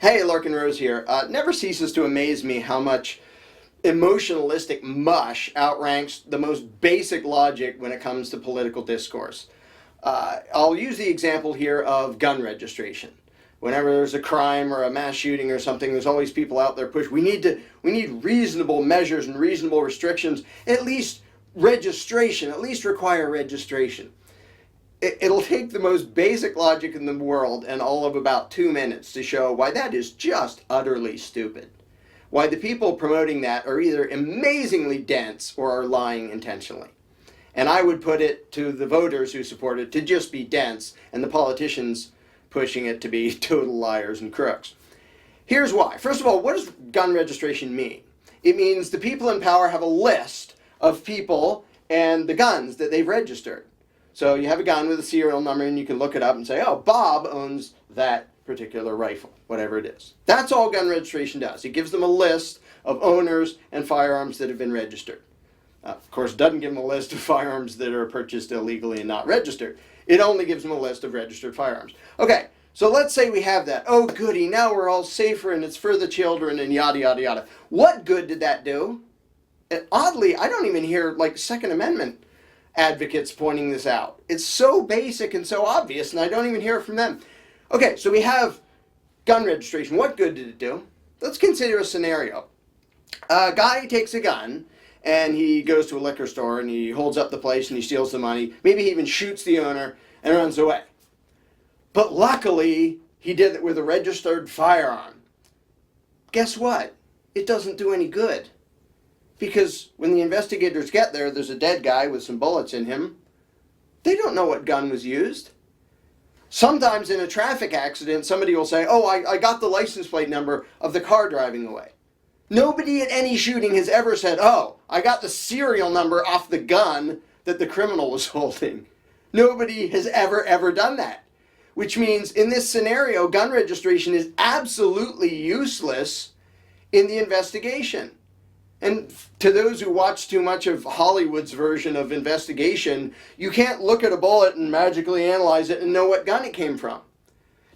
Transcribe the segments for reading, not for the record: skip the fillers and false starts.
Hey, Larken Rose here. Never ceases to amaze me how much emotionalistic mush outranks the most basic logic when it comes to political discourse. I'll use the example here of gun registration. Whenever there's a crime or a mass shooting or something, there's always people out there push. We need reasonable measures and reasonable restrictions. At least registration. At least require registration. It'll take the most basic logic in the world and all of about 2 minutes to show why that is just utterly stupid. Why the people promoting that are either amazingly dense or are lying intentionally. And I would put it to the voters who support it to just be dense, and the politicians pushing it to be total liars and crooks. Here's why. First of all, what does gun registration mean? It means the people in power have a list of people and the guns that they've registered. So you have a gun with a serial number and you can look it up and say, oh, Bob owns that particular rifle, whatever it is. That's all gun registration does. It gives them a list of owners and firearms that have been registered. Of course, it doesn't give them a list of firearms that are purchased illegally and not registered. It only gives them a list of registered firearms. Okay, so let's say we have that. Oh, goody, now we're all safer and it's for the children and yada, yada, yada. What good did that do? And oddly, I don't even hear, Second Amendment advocates pointing this out. It's so basic and so obvious, and I don't even hear it from them. Okay, so we have gun registration. What good did it do? Let's consider a scenario. A guy takes a gun, and he goes to a liquor store, and he holds up the place, and he steals the money. Maybe he even shoots the owner and runs away. But luckily, he did it with a registered firearm. Guess what? It doesn't do any good. Because when the investigators get there, there's a dead guy with some bullets in him. They don't know what gun was used. Sometimes in a traffic accident, somebody will say, oh, I got the license plate number of the car driving away. Nobody at any shooting has ever said, oh, I got the serial number off the gun that the criminal was holding. Nobody has ever done that. Which means in this scenario, gun registration is absolutely useless in the investigation. And to those who watch too much of Hollywood's version of investigation, you can't look at a bullet and magically analyze it and know what gun it came from.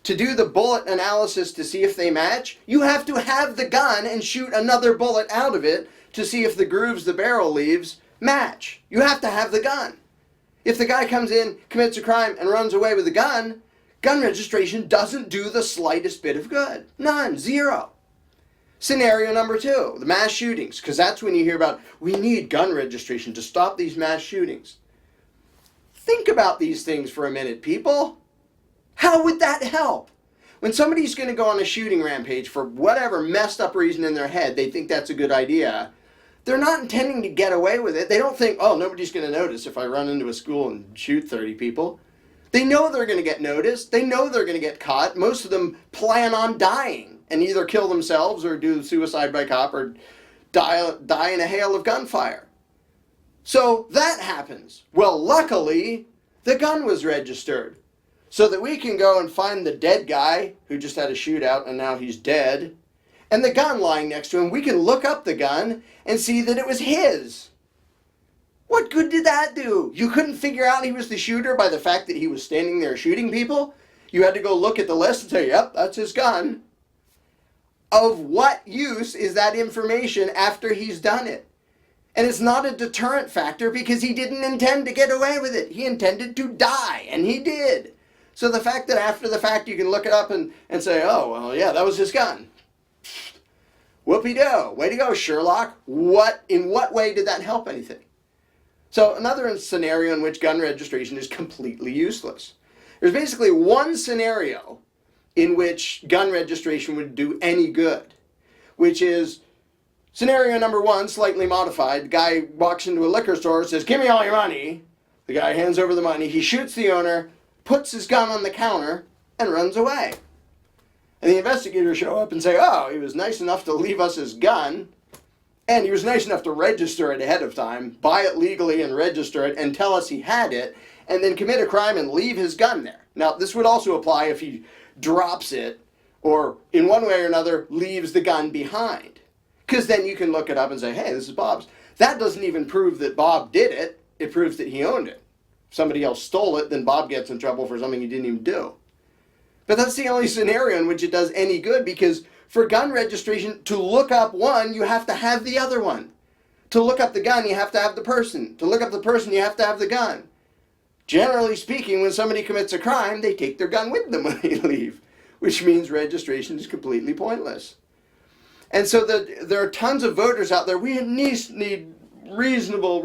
To do the bullet analysis to see if they match, you have to have the gun and shoot another bullet out of it to see if the grooves the barrel leaves match. You have to have the gun. If the guy comes in, commits a crime, and runs away with a gun registration doesn't do the slightest bit of good. None. Zero. Scenario number 2, the mass shootings, because that's when you hear about, we need gun registration to stop these mass shootings. Think about these things for a minute, people. How would that help? When somebody's going to go on a shooting rampage for whatever messed up reason in their head, they think that's a good idea. They're not intending to get away with it. They don't think, oh, nobody's going to notice if I run into a school and shoot 30 people. They know they're going to get noticed. They know they're going to get caught. Most of them plan on dying and either kill themselves or do suicide by cop or die in a hail of gunfire. So that happens. Well, luckily, the gun was registered so that we can go and find the dead guy who just had a shootout and now he's dead, and the gun lying next to him. We can look up the gun and see that it was his. What good did that do? You couldn't figure out he was the shooter by the fact that he was standing there shooting people? You had to go look at the list and say, yep, that's his gun. Of what use is that information after he's done it? And it's not a deterrent factor because he didn't intend to get away with it. He intended to die, and he did. So the fact that after the fact you can look it up and say, oh, well, yeah, that was his gun. Whoopee-do. Way to go, Sherlock. In what way did that help anything? So another scenario in which gun registration is completely useless. There's basically one scenario in which gun registration would do any good, which is scenario number 1, slightly modified. The guy walks into a liquor store, says, give me all your money. The guy hands over the money. He shoots the owner, puts his gun on the counter, and runs away. And the investigators show up and say, oh, he was nice enough to leave us his gun, and he was nice enough to register it ahead of time, buy it legally and register it, and tell us he had it, and then commit a crime and leave his gun there. Now, this would also apply if he drops it, or in one way or another, leaves the gun behind. Because then you can look it up and say, hey, this is Bob's. That doesn't even prove that Bob did it. It proves that he owned it. If somebody else stole it, then Bob gets in trouble for something he didn't even do. But that's the only scenario in which it does any good, because for gun registration, to look up one, you have to have the other one. To look up the gun, you have to have the person. To look up the person, you have to have the gun. Generally speaking, when somebody commits a crime, they take their gun with them when they leave, which means registration is completely pointless. And so there are tons of voters out there. We need reasonable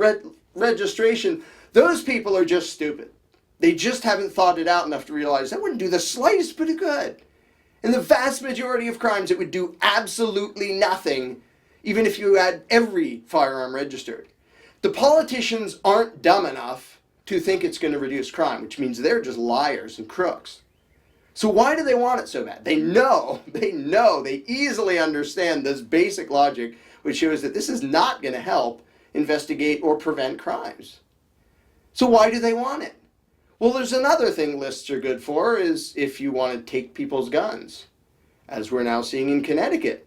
registration. Those people are just stupid. They just haven't thought it out enough to realize that wouldn't do the slightest bit of good. In the vast majority of crimes, it would do absolutely nothing, even if you had every firearm registered. The politicians aren't dumb enough to think it's going to reduce crime, which means they're just liars and crooks. So why do they want it so bad? They easily understand this basic logic, which shows that this is not going to help investigate or prevent crimes. So why do they want it? Well, there's another thing lists are good for, is if you want to take people's guns, as we're now seeing in Connecticut.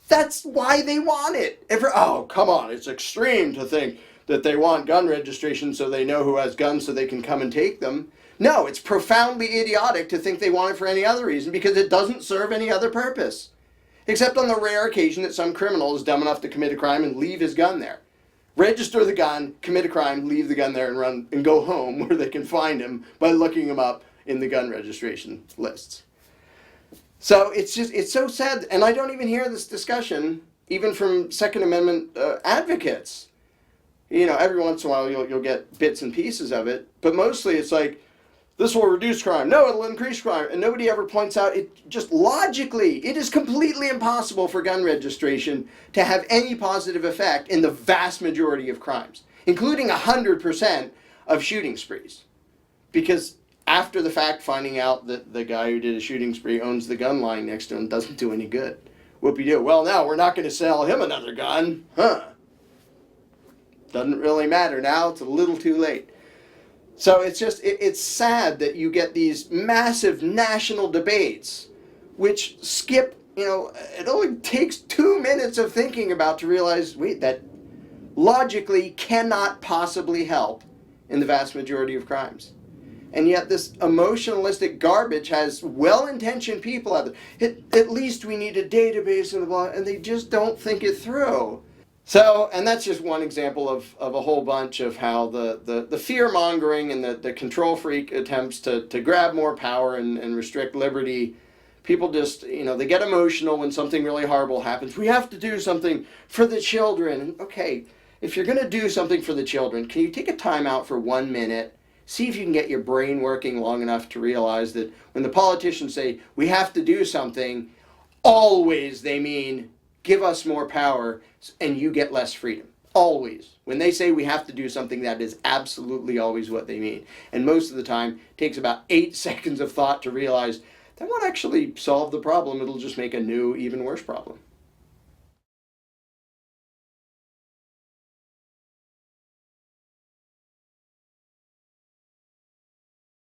That's why they want it. Oh, come on, it's extreme to think that they want gun registration so they know who has guns so they can come and take them. No, it's profoundly idiotic to think they want it for any other reason, because it doesn't serve any other purpose. Except on the rare occasion that some criminal is dumb enough to commit a crime and leave his gun there. Register the gun, commit a crime, leave the gun there and run and go home where they can find him by looking him up in the gun registration lists. So it's so sad, and I don't even hear this discussion even from Second Amendment advocates. You know, every once in a while you'll get bits and pieces of it, but mostly it's like, this will reduce crime. No, it'll increase crime. And nobody ever points out, it just logically, it is completely impossible for gun registration to have any positive effect in the vast majority of crimes, including 100% of shooting sprees. Because after the fact, finding out that the guy who did a shooting spree owns the gun lying next to him doesn't do any good. Whoopie-doo. Well, now we're not going to sell him another gun. Doesn't really matter now. It's a little too late. So it's sad that you get these massive national debates which skip, it only takes 2 minutes of thinking about to realize, wait, that logically cannot possibly help in the vast majority of crimes. And yet this emotionalistic garbage has well-intentioned people out there. At least we need a database and blah, and they just don't think it through. So, and that's just one example of a whole bunch of how the fear-mongering and the control freak attempts to grab more power and restrict liberty. People just, they get emotional when something really horrible happens. We have to do something for the children. Okay, if you're going to do something for the children, can you take a time out for 1 minute? See if you can get your brain working long enough to realize that when the politicians say, we have to do something, always they mean, give us more power and you get less freedom. Always. When they say we have to do something, that is absolutely always what they mean. And most of the time, it takes about 8 seconds of thought to realize that won't actually solve the problem. It'll just make a new, even worse problem.